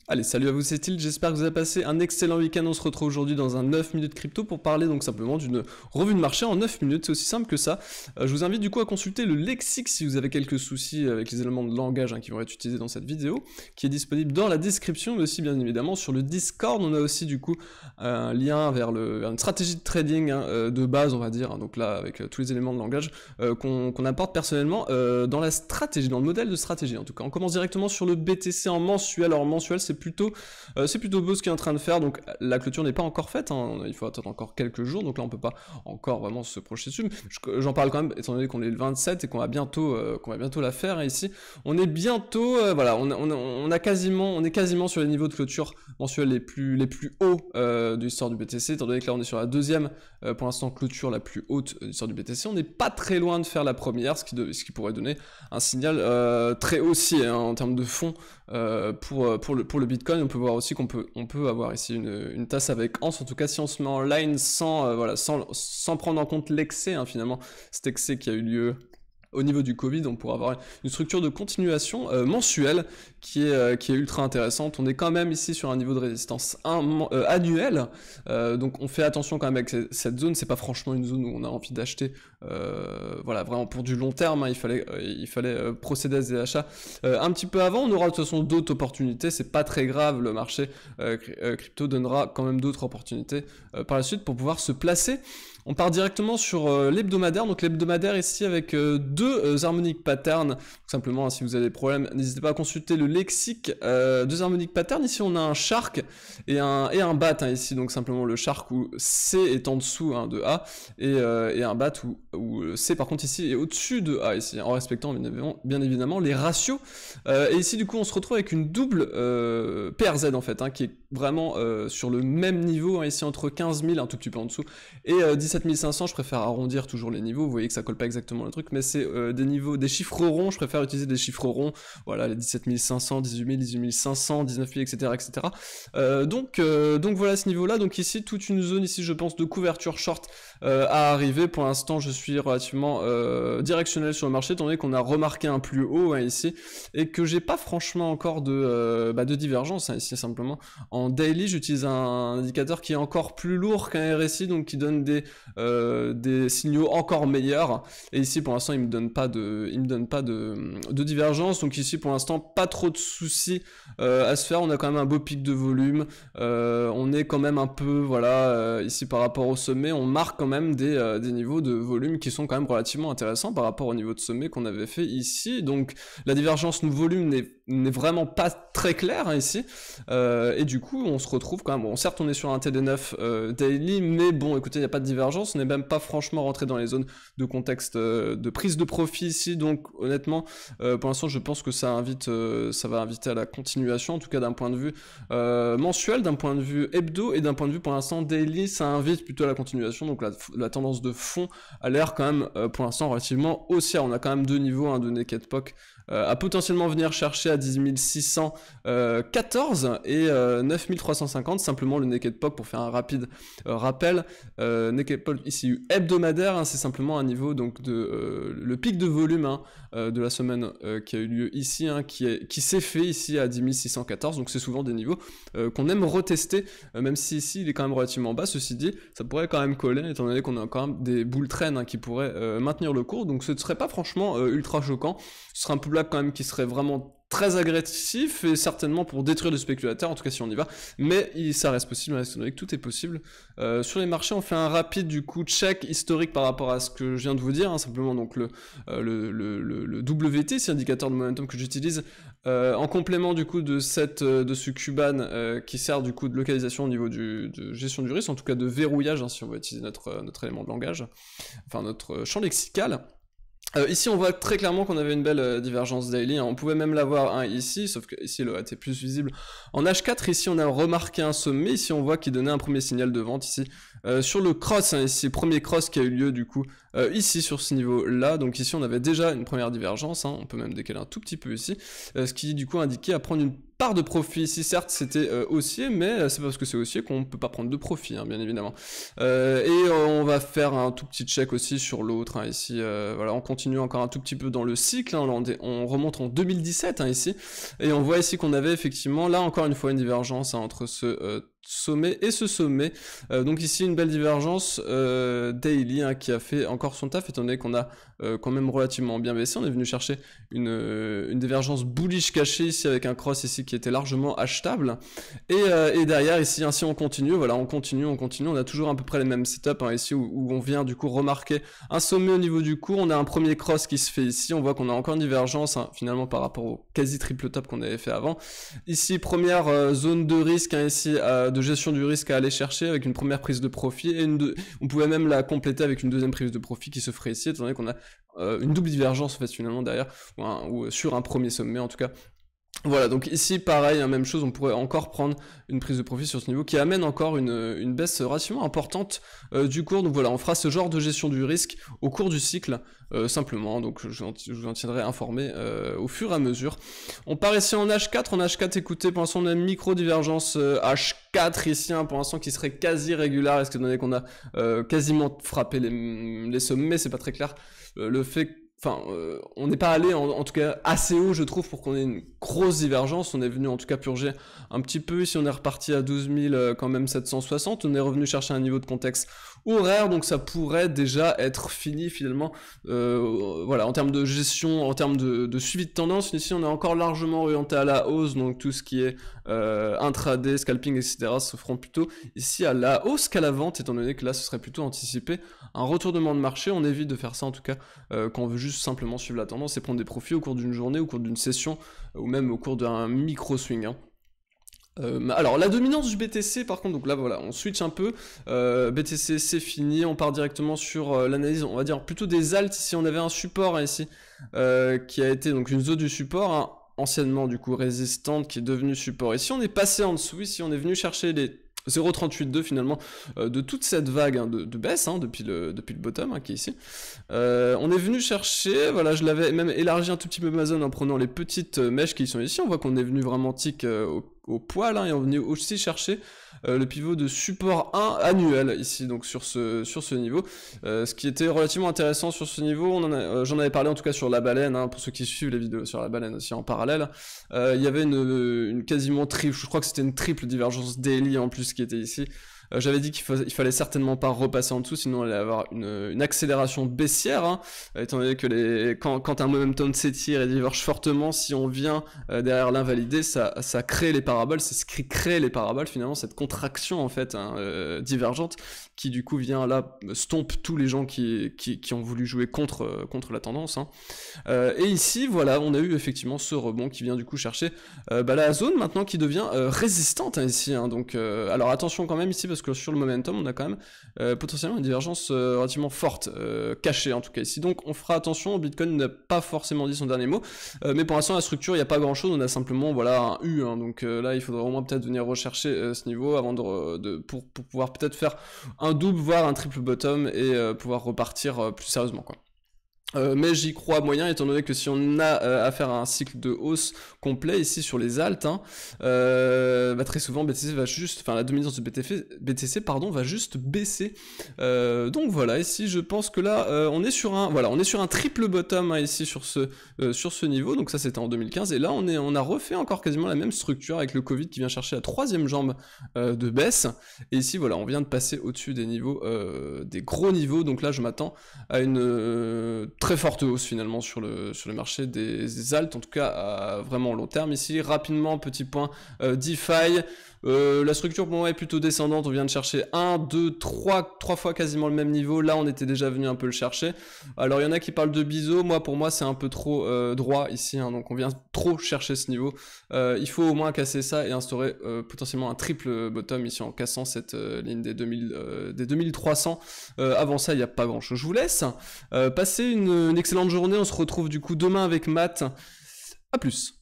Allez, salut à vous, c'est Tilt, j'espère que vous avez passé un excellent week-end. On se retrouve aujourd'hui dans un 9 minutes crypto pour parler donc simplement d'une revue de marché en 9 minutes, c'est aussi simple que ça. Je vous invite du coup à consulter le lexique si vous avez quelques soucis avec les éléments de langage qui vont être utilisés dans cette vidéo, qui est disponible dans la description, mais aussi bien évidemment sur le Discord. On a aussi du coup un lien vers une stratégie de trading de base, on va dire, donc là avec tous les éléments de langage qu'on apporte personnellement dans la stratégie, dans le modèle de stratégie en tout cas. On commence directement sur le BTC en mensuel. Alors mensuel, c'est plutôt beau ce qu'il est en train de faire, donc la clôture n'est pas encore faite, il faut attendre encore quelques jours, donc là on peut pas encore vraiment se projeter dessus, j'en parle quand même étant donné qu'on est le 27 et qu'on va bientôt la faire, et ici on est bientôt, voilà, on est quasiment sur les niveaux de clôture mensuels les plus hauts de l'histoire du BTC, étant donné que là on est sur la deuxième, pour l'instant clôture la plus haute de l'histoire du BTC, on n'est pas très loin de faire la première, ce qui pourrait donner un signal très haussier en termes de fonds pour le Bitcoin. On peut voir aussi qu'on peut avoir ici une tasse avec Ans, en tout cas si on se met en line sans prendre en compte l'excès, finalement, cet excès qui a eu lieu au niveau du Covid, on pourra avoir une structure de continuation mensuelle qui est ultra intéressante. On est quand même ici sur un niveau de résistance annuel, donc on fait attention quand même avec cette zone. C'est pas franchement une zone où on a envie d'acheter, voilà, vraiment pour du long terme, il fallait procéder à des achats un petit peu avant. On aura de toute façon d'autres opportunités, c'est pas très grave, le marché crypto donnera quand même d'autres opportunités par la suite pour pouvoir se placer. On part directement sur l'hebdomadaire, donc l'hebdomadaire ici avec deux harmonic patterns, tout simplement, si vous avez des problèmes, n'hésitez pas à consulter le lexique. Deux harmonic patterns, ici on a un shark et un bat, ici, donc simplement le shark où C est en dessous de A, et un bat où C par contre ici est au-dessus de A, ici, en respectant bien évidemment les ratios. Et ici du coup on se retrouve avec une double PRZ en fait, qui est vraiment sur le même niveau, ici entre 15 000, un tout petit peu en dessous, et 17 500, je préfère arrondir toujours les niveaux, vous voyez que ça colle pas exactement le truc, mais c'est des chiffres ronds, je préfère utiliser des chiffres ronds, voilà, les 17 500, 18 000, 18 500, 19 000, etc. Donc voilà ce niveau-là, donc ici, toute une zone ici, je pense, de couverture short à arriver. Pour l'instant, je suis relativement directionnel sur le marché, étant donné qu'on a remarqué un plus haut ici, et que j'ai pas franchement encore de divergence, ici, simplement. En daily, j'utilise un indicateur qui est encore plus lourd qu'un RSI, donc qui donne des signaux encore meilleurs, et ici pour l'instant il me donne pas de divergence, donc ici pour l'instant pas trop de soucis à se faire. On a quand même un beau pic de volume, on est quand même un peu, voilà, ici par rapport au sommet, on marque quand même des niveaux de volume qui sont quand même relativement intéressants par rapport au niveau de sommet qu'on avait fait ici, donc la divergence nous volume n'est vraiment pas très claire ici, et du coup on se retrouve quand même, bon certes on est sur un TD9 daily, mais bon écoutez, il n'y a pas de divergence, on n'est même pas franchement rentré dans les zones de contexte de prise de profit ici, donc honnêtement pour l'instant je pense que ça va inviter à la continuation, en tout cas d'un point de vue mensuel, d'un point de vue hebdo, et d'un point de vue pour l'instant daily, ça invite plutôt à la continuation, donc la tendance de fond a l'air quand même pour l'instant relativement haussière. On a quand même deux niveaux de Naked POC à potentiellement venir chercher à 10 614 et 9 350, simplement le Naked POC pour faire un rapide rappel. Naked POC ici hebdomadaire, c'est simplement un niveau donc de le pic de volume de la semaine qui a eu lieu ici, qui s'est fait ici à 10 614, donc c'est souvent des niveaux qu'on aime retester, même si ici il est quand même relativement bas. Ceci dit, ça pourrait quand même coller, étant donné qu'on a quand même des bull trends qui pourraient maintenir le cours, donc ce ne serait pas franchement ultra choquant. Ce serait un pullback quand même qui serait vraiment très agressif, et certainement pour détruire le spéculateur, en tout cas si on y va, mais ça reste possible, étant donné que tout est possible. Sur les marchés, on fait un rapide du coup check historique par rapport à ce que je viens de vous dire, simplement donc le WT, c'est l'indicateur de momentum que j'utilise en complément du coup de ce Cuban qui sert du coup de localisation au niveau de gestion du risque, en tout cas de verrouillage, si on veut utiliser notre élément de langage, enfin notre champ lexical. Ici on voit très clairement qu'on avait une belle divergence daily, on pouvait même l'avoir ici, sauf que ici elle a été plus visible en H4, ici on a remarqué un sommet, ici on voit qu'il donnait un premier signal de vente ici, sur le cross, ici premier cross qui a eu lieu du coup ici sur ce niveau là, donc ici on avait déjà une première divergence, on peut même décaler un tout petit peu ici, ce qui du coup indiquait à prendre une part de profit ici, certes c'était haussier, mais c'est parce que c'est haussier qu'on ne peut pas prendre de profit, hein, bien évidemment. On va faire un tout petit check aussi sur l'autre, hein, ici, voilà, on continue encore un tout petit peu dans le cycle, hein, on remonte en 2017 hein, ici, et on voit ici qu'on avait effectivement, là encore une fois, une divergence hein, entre ce sommet et ce sommet, donc ici une belle divergence daily hein, qui a fait encore son taf, étant donné qu'on a quand même relativement bien baissé. On est venu chercher une divergence bullish cachée ici avec un cross ici qui était largement achetable, et derrière ici ainsi on continue, voilà, on continue, on a toujours à peu près les mêmes setups hein, ici où on vient du coup remarquer un sommet au niveau du cours, on a un premier cross qui se fait ici, on voit qu'on a encore une divergence hein, finalement par rapport au quasi triple top qu'on avait fait avant. Ici première zone de risque hein, ici de gestion du risque à aller chercher avec une première prise de profit, et on pouvait même la compléter avec une deuxième prise de profit qui se ferait ici, étant donné qu'on a une double divergence en fait finalement derrière, ou sur un premier sommet en tout cas. Voilà, donc ici pareil, hein, même chose, on pourrait encore prendre une prise de profit sur ce niveau qui amène encore une baisse relativement importante du cours. Donc voilà, on fera ce genre de gestion du risque au cours du cycle, simplement, donc je vous en tiendrai informé au fur et à mesure. On part ici en H4, écoutez, pour l'instant on a une micro-divergence H4 ici, hein, pour l'instant qui serait quasi régulière, étant donné qu'on a quasiment frappé les sommets, c'est pas très clair, le fait Enfin, on n'est pas allé en tout cas assez haut je trouve pour qu'on ait une grosse divergence, on est venu en tout cas purger un petit peu, ici on est reparti à 12 000 quand même 760, on est revenu chercher un niveau de contexte horaire, donc ça pourrait déjà être fini finalement, voilà, en termes de gestion, en termes de suivi de tendance, ici on est encore largement orienté à la hausse, donc tout ce qui est intraday, scalping, etc. se feront plutôt ici à la hausse qu'à la vente, étant donné que là ce serait plutôt anticipé un retournement de marché, on évite de faire ça en tout cas quand on veut juste simplement suivre la tendance et prendre des profits au cours d'une journée, au cours d'une session, ou même au cours d'un micro-swing. Hein. Alors la dominance du BTC par contre, donc là voilà, on switch un peu, BTC c'est fini, on part directement sur l'analyse, on va dire plutôt des alts, ici on avait un support hein, ici, qui a été donc une zone du support, hein, anciennement du coup résistante, qui est devenue support, ici on est passé en dessous, ici on est venu chercher les 0,38,2 finalement de toute cette vague hein, de baisse hein, depuis le bottom hein, qui est ici. On est venu chercher, voilà, je l'avais même élargi un tout petit peu ma zone en prenant les petites mèches qui sont ici, on voit qu'on est venu vraiment tic au poil hein, et on est venu aussi chercher le pivot de support 1 annuel ici, donc sur ce niveau, ce qui était relativement intéressant sur ce niveau, j'en avais parlé en tout cas sur la baleine, hein, pour ceux qui suivent les vidéos sur la baleine aussi en parallèle, il y avait une quasiment triple, je crois que c'était une triple divergence daily en plus qui était ici. J'avais dit qu'il fallait certainement pas repasser en dessous, sinon il allait y avoir une accélération baissière, hein, étant donné que quand un momentum s'étire et diverge fortement, si on vient derrière l'invalider, ça crée les paraboles, c'est ce qui crée les paraboles finalement, cette contraction en fait hein, divergente, qui du coup vient là stomp tous les gens qui ont voulu jouer contre la tendance. Hein. Et ici, voilà, on a eu effectivement ce rebond qui vient du coup chercher la zone maintenant qui devient résistante hein, ici. Hein, donc, alors attention quand même ici parce que sur le momentum, on a quand même potentiellement une divergence relativement forte, cachée en tout cas ici. Donc on fera attention, Bitcoin n'a pas forcément dit son dernier mot, mais pour l'instant la structure, il n'y a pas grand chose, on a simplement voilà un U, hein, donc là il faudra au moins peut-être venir rechercher ce niveau avant pour pouvoir peut-être faire un double, voire un triple bottom et pouvoir repartir plus sérieusement quoi. Mais j'y crois moyen, étant donné que si on a affaire à un cycle de hausse complet ici sur les alts, hein, très souvent BTC va juste, enfin la dominance de BTC pardon va juste baisser. Donc voilà, ici je pense que là on est sur un triple bottom hein, ici sur ce niveau. Donc ça c'était en 2015 et là on a refait encore quasiment la même structure avec le Covid qui vient chercher la troisième jambe de baisse. Et ici voilà, on vient de passer au-dessus des niveaux, des gros niveaux. Donc là je m'attends à une très forte hausse finalement sur le marché des alts, en tout cas à vraiment long terme. Ici rapidement petit point DeFi, la structure pour moi est plutôt descendante, on vient de chercher 1, 2, 3 fois quasiment le même niveau, là on était déjà venu un peu le chercher. Alors il y en a qui parlent de biseau, pour moi c'est un peu trop droit ici, hein, donc on vient trop chercher ce niveau. Il faut au moins casser ça et instaurer potentiellement un triple bottom ici en cassant cette ligne des 2300. Avant ça il n'y a pas grand chose. Je vous laisse passer une excellente journée, on se retrouve du coup demain avec Matt, à plus.